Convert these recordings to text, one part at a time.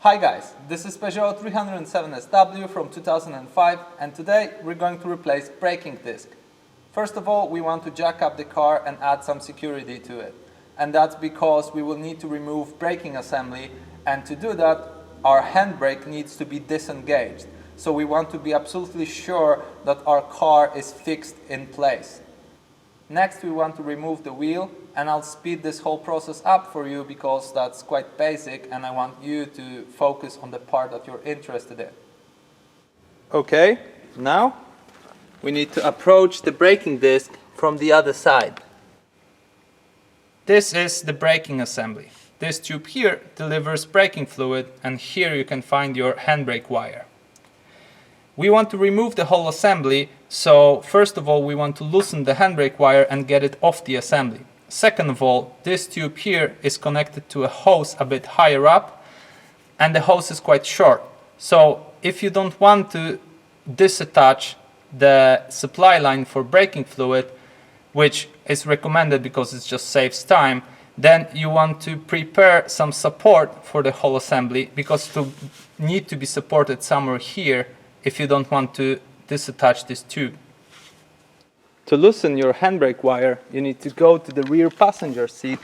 Hi guys, this is Peugeot 307SW from 2005 and today we're going to replace braking disc. First of all, we want to jack up the car and add some security to it. And that's because we will need to remove braking assembly, and to do that our handbrake needs to be disengaged. So we want to be absolutely sure that our car is fixed in place. Next we want to remove the wheel, and I'll speed this whole process up for you because that's quite basic and I want you to focus on the part that you're interested in. Okay, now we need to approach the braking disc from the other side. This is the braking assembly. This tube here delivers braking fluid, and here you can find your handbrake wire. We want to remove the whole assembly, so first of all we want to loosen the handbrake wire and get it off the assembly. Second of all, this tube here is connected to a hose a bit higher up, and the hose is quite short. So if you don't want to disattach the supply line for braking fluid, which is recommended because it just saves time, then you want to prepare some support for the whole assembly, because it will need to be supported somewhere here if you don't want to disattach this tube. To loosen your handbrake wire, you need to go to the rear passenger seat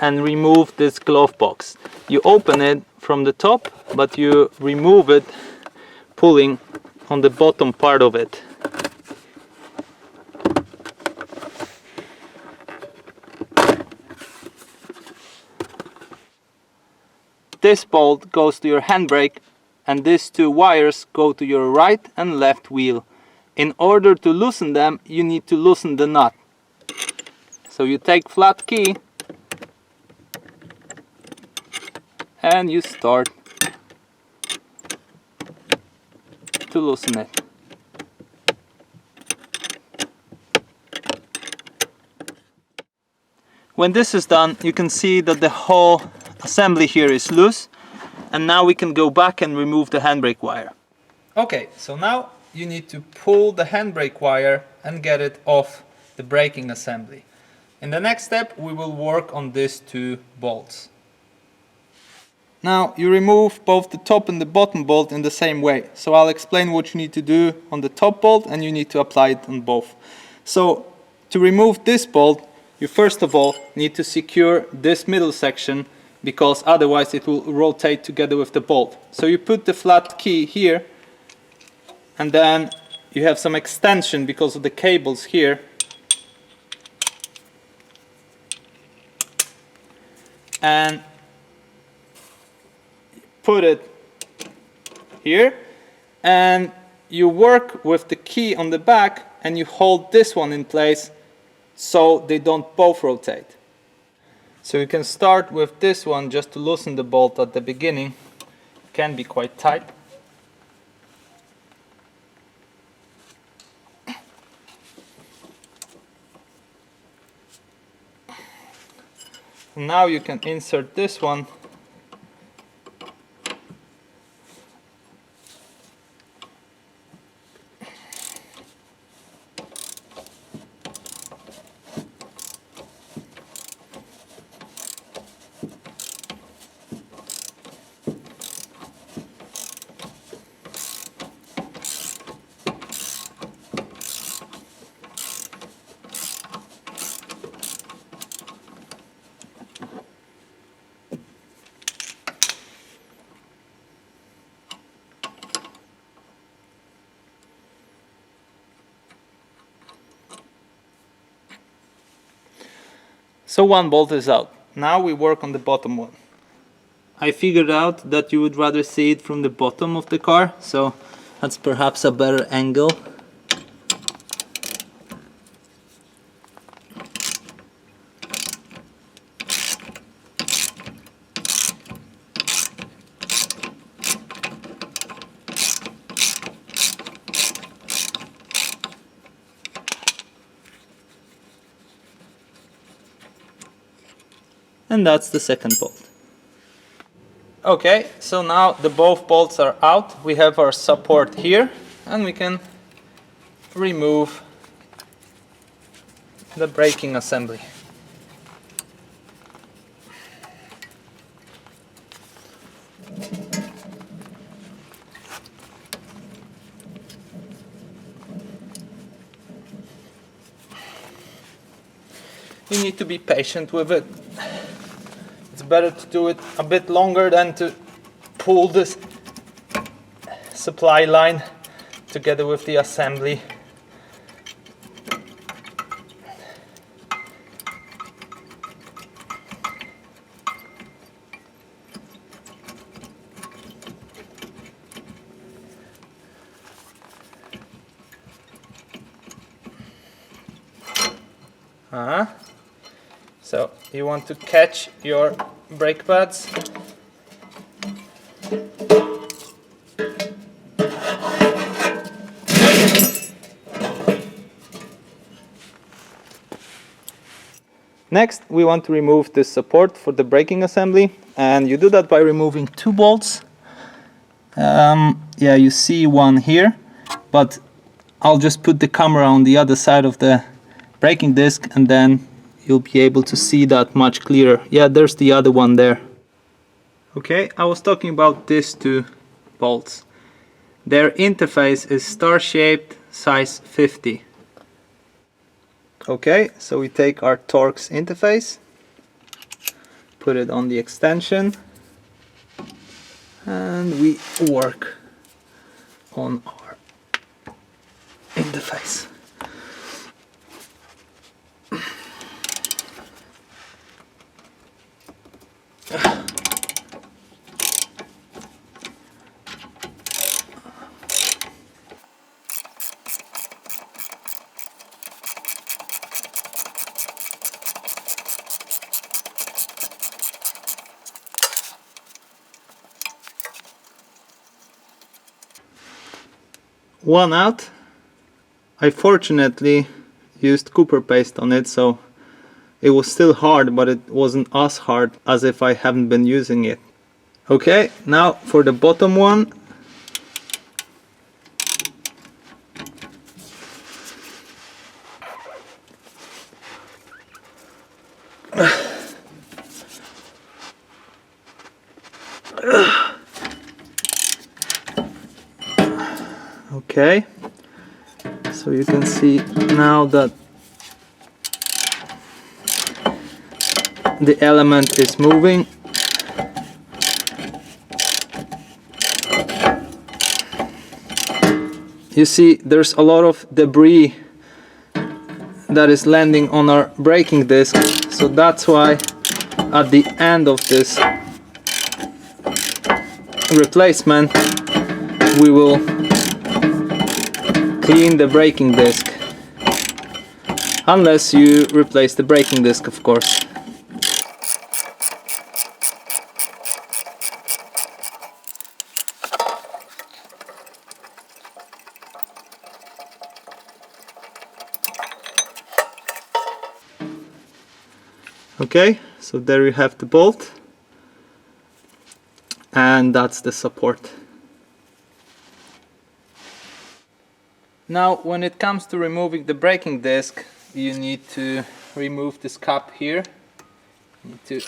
and remove this glove box. You open it from the top, but you remove it pulling on the bottom part of it. This bolt goes to your handbrake, and these two wires go to your right and left wheel. In order to loosen them, you need to loosen the nut. So you take flat key and you start to loosen it. When this is done, you can see that the whole assembly here is loose, and now we can go back and remove the handbrake wire. Okay, so now you need to pull the handbrake wire and get it off the braking assembly. In the next step we will work on these two bolts. Now you remove both the top and the bottom bolt in the same way. So I'll explain what you need to do on the top bolt, and you need to apply it on both. So to remove this bolt, you first of all need to secure this middle section, because otherwise it will rotate together with the bolt. So you put the flat key here, and then you have some extension because of the cables here. And put it here, and you work with the key on the back and you hold this one in place so they don't both rotate. So you can start with this one just to loosen the bolt at the beginning. It can be quite tight. Now you can insert this one . So one bolt is out. Now we work on the bottom one. I figured out that you would rather see it from the bottom of the car, so that's perhaps a better angle. And that's the second bolt. Okay, so now the both bolts are out. We have our support here, and we can remove the braking assembly. you need to be patient with it. It's better to do it a bit longer than to pull this supply line together with the assembly. So you want to catch your brake pads. Next, we want to remove the support for the braking assembly, and you do that by removing 2 bolts. Yeah, you see one here, but I'll just put the camera on the other side of the braking disc, and then you'll be able to see that much clearer. Yeah, there's the other one there. Okay, I was talking about these 2 bolts. Their interface is star-shaped, size 50. Okay, so we take our Torx interface, put it on the extension, and we work on our interface. One out. I fortunately used copper paste on it, so it was still hard, but it wasn't as hard as if I haven't been using it. Okay, now for the bottom one. Okay, so you can see now that the element is moving. You see there's a lot of debris that is landing on our braking disc, so that's why at the end of this replacement we will clean the braking disc, unless you replace the braking disc, of course. Okay, so there you have the bolt, and that's the support. Now, when it comes to removing the braking disc, you need to remove this cap here. You need to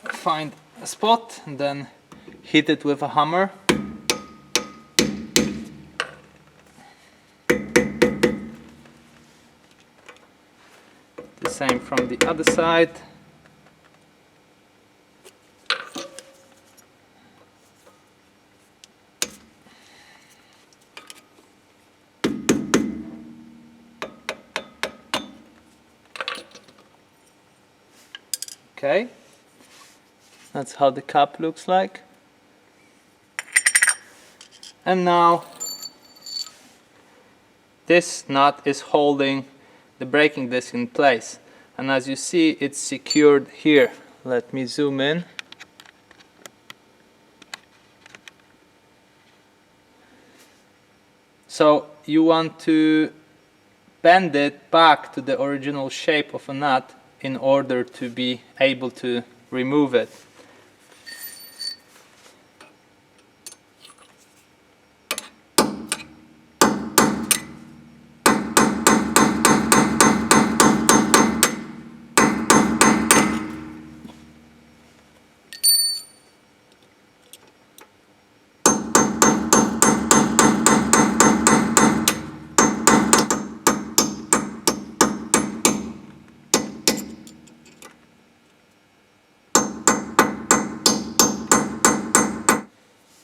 find a spot and then hit it with a hammer. The same from the other side. Okay, that's how the cap looks like. And now this nut is holding the braking disc in place, and as you see, it's secured here. Let me zoom in. So you want to bend it back to the original shape of a nut in order to be able to remove it.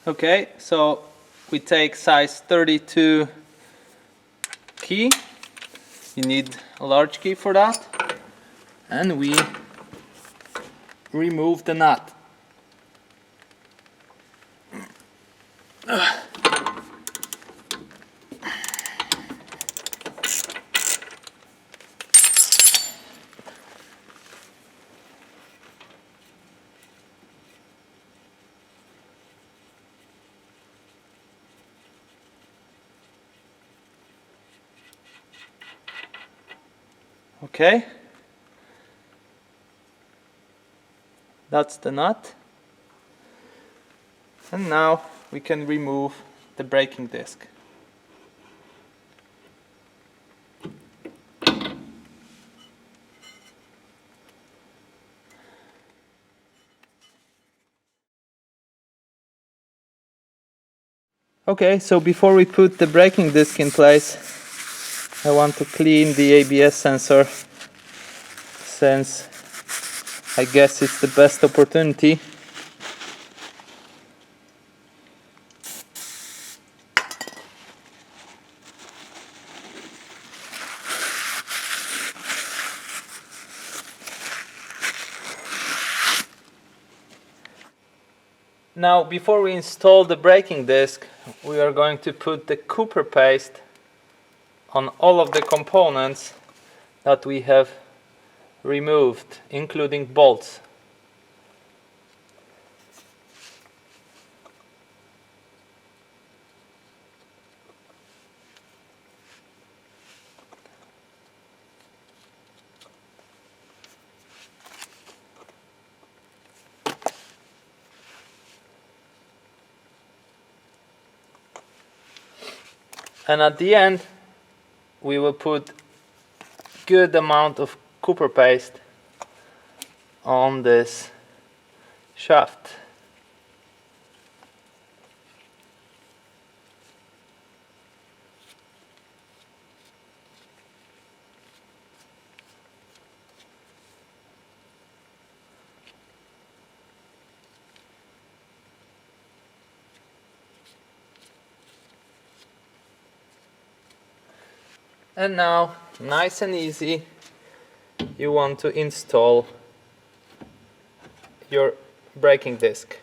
Okay, so we take size 32 key. You need a large key for that. And we remove the nut. Okay, that's the nut. And now we can remove the braking disc. Okay, so before we put the braking disc in place, I want to clean the ABS sensor, since I guess it's the best opportunity. Now, before we install the braking disc, we are going to put the copper paste on all of the components that we have removed, including bolts. And at the end, we will put good amount of copper paste on this shaft. And now, nice and easy, you want to install your braking disc.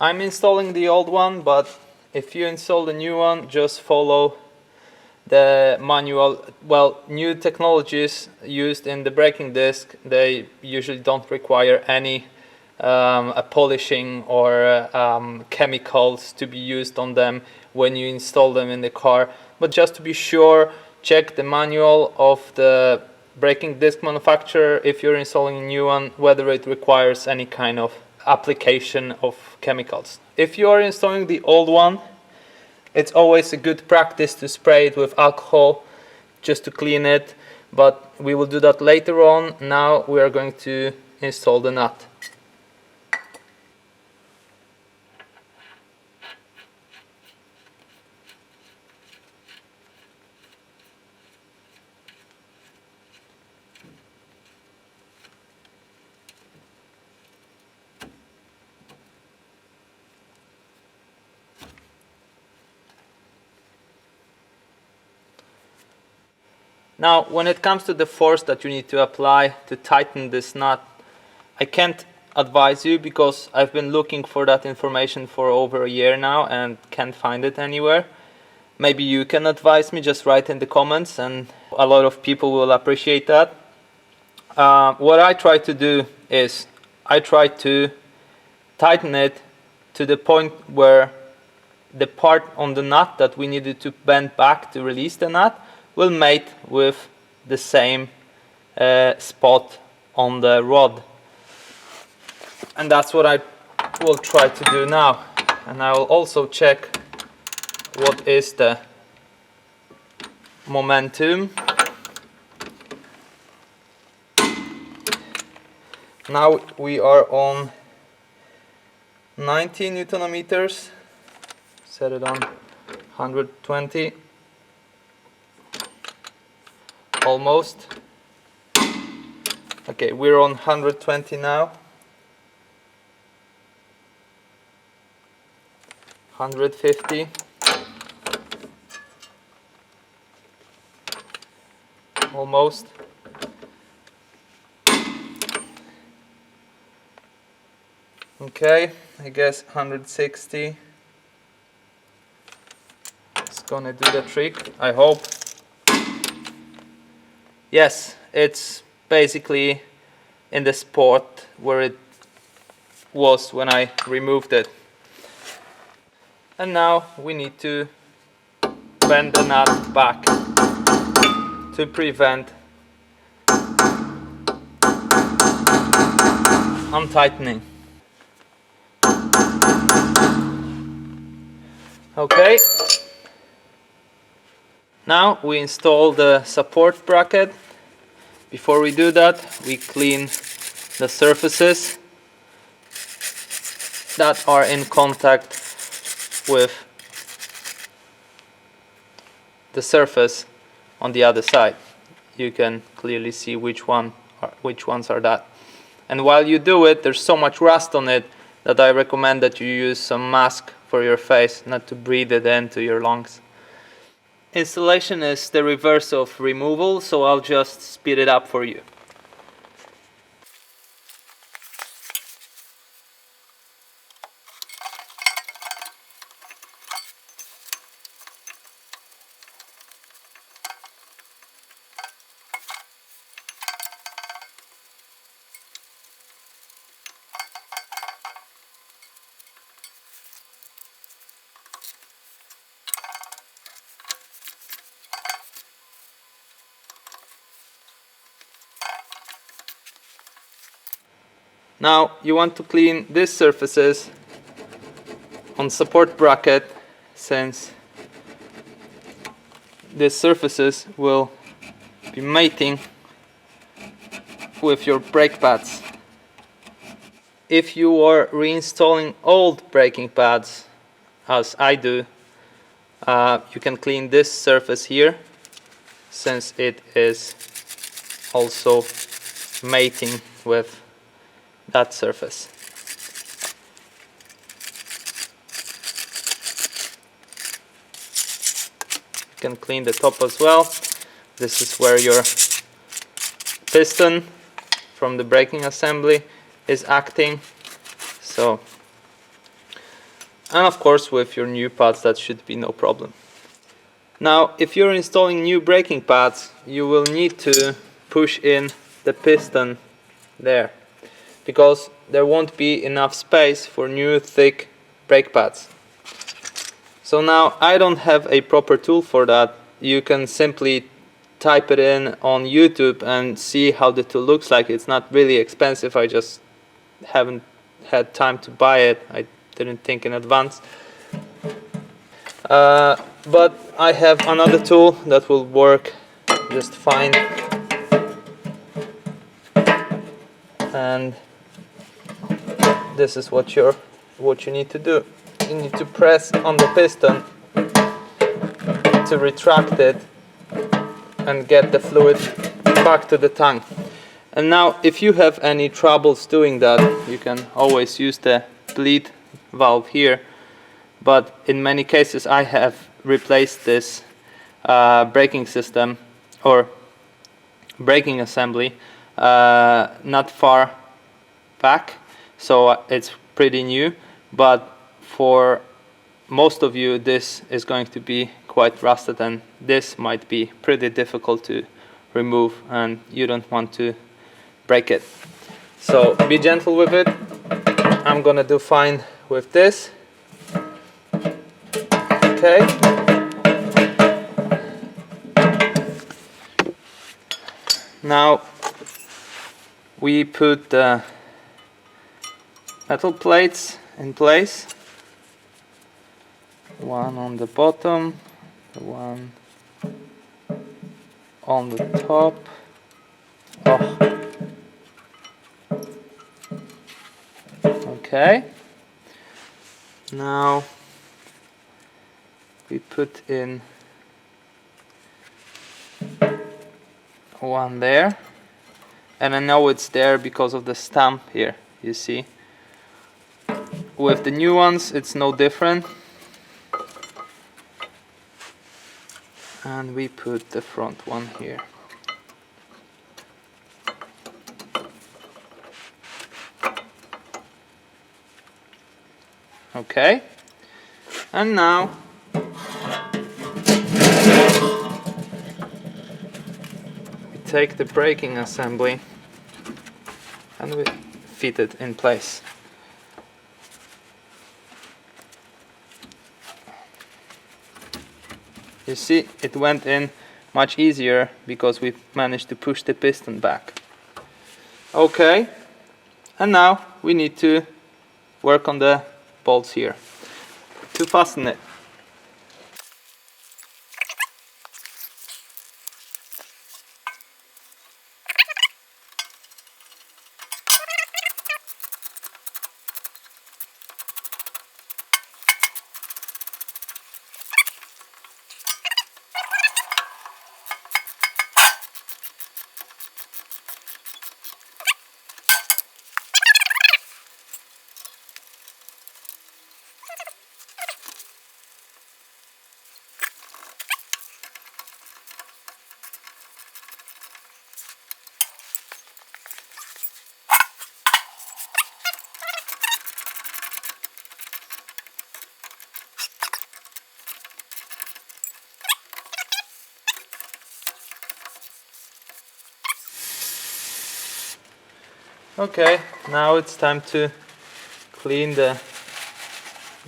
I'm installing the old one, but if you install the new one, just follow the manual. Well, new technologies used in the braking disc, they usually don't require any polishing or chemicals to be used on them when you install them in the car. But just to be sure, check the manual of the braking disc manufacturer if you're installing a new one, whether it requires any kind of application of chemicals. If you are installing the old one, it's always a good practice to spray it with alcohol just to clean it, but we will do that later on. Now we are going to install the nut. Now, when it comes to the force that you need to apply to tighten this nut, I can't advise you because I've been looking for that information for over a year now and can't find it anywhere. Maybe you can advise me, just write in the comments, and a lot of people will appreciate that. What I try to do is I try to tighten it to the point where the part on the nut that we needed to bend back to release the nut will mate with the same spot on the rod. And that's what I will try to do now. And I will also check what is the momentum. Now we are on 90 Newton meters. Set it on 120. Almost. Okay, we're on 120 now. 150. Almost. Okay, I guess 160 is gonna do the trick, I hope. Yes, it's basically in the spot where it was when I removed it. And now we need to bend the nut back to prevent untightening. Okay. Now we install the support bracket. Before we do that, we clean the surfaces that are in contact with the surface on the other side. You can clearly see which ones are that. And while you do it, there's so much rust on it that I recommend that you use some mask for your face, not to breathe it into your lungs. Installation is the reverse of removal, so I'll just speed it up for you. Now you want to clean these surfaces on support bracket, since these surfaces will be mating with your brake pads. If you are reinstalling old braking pads, as I do, you can clean this surface here, since it is also mating with that surface. You can clean the top as well. This is where your piston from the braking assembly is acting. So, and of course with your new pads that should be no problem. Now if you're installing new braking pads, you will need to push in the piston there, because there won't be enough space for new thick brake pads. So now I don't have a proper tool for that. You can simply type it in on YouTube and see how the tool looks like. It's not really expensive, I just haven't had time to buy it. I didn't think in advance. But I have another tool that will work just fine. And this is what you need to do. You need to press on the piston to retract it and get the fluid back to the tank. And now if you have any troubles doing that, you can always use the bleed valve here, but in many cases I have replaced this braking system or braking assembly not far back, so it's pretty new, but for most of you this is going to be quite rusted, and this might be pretty difficult to remove and you don't want to break it. So be gentle with it. I'm gonna do fine with this. Okay. Now we put the metal plates in place. One on the bottom, one on the top. Oh. Okay. Now we put in one there, and I know it's there because of the stamp here, you see. With the new ones it's no different. and we put the front one here. Okay, and now we take the braking assembly and we fit it in place. You see, it went in much easier because we managed to push the piston back. Okay, and now we need to work on the bolts here to fasten it. Okay, now it's time to clean the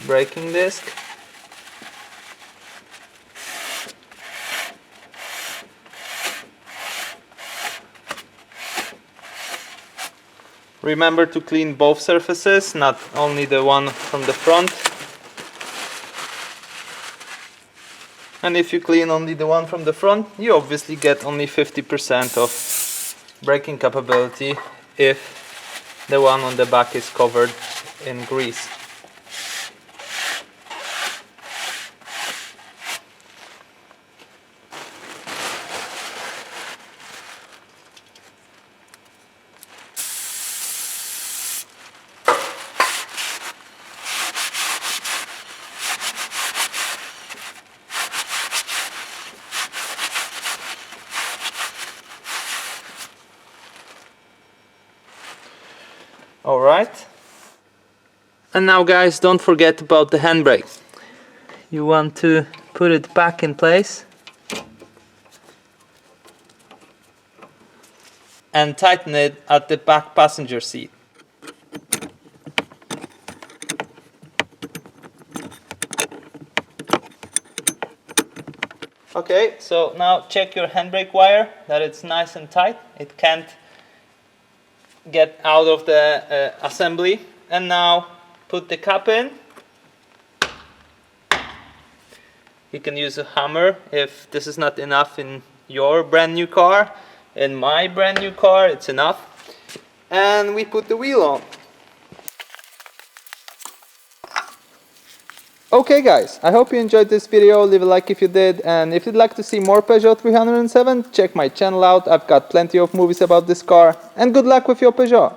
braking disc. Remember to clean both surfaces, not only the one from the front. And if you clean only the one from the front, you obviously get only 50% of braking capability if the one on the back is covered in grease. Alright, and now guys, don't forget about the handbrake. You want to put it back in place and tighten it at the back passenger seat. Okay, so now check your handbrake wire that it's nice and tight. It can't get out of the assembly. And now put the cap in. You can use a hammer if this is not enough in your brand new car. In my brand new car it's enough. And we put the wheel on. Okay guys, I hope you enjoyed this video. Leave a like if you did, and if you'd like to see more Peugeot 307, check my channel out. I've got plenty of movies about this car, and good luck with your Peugeot.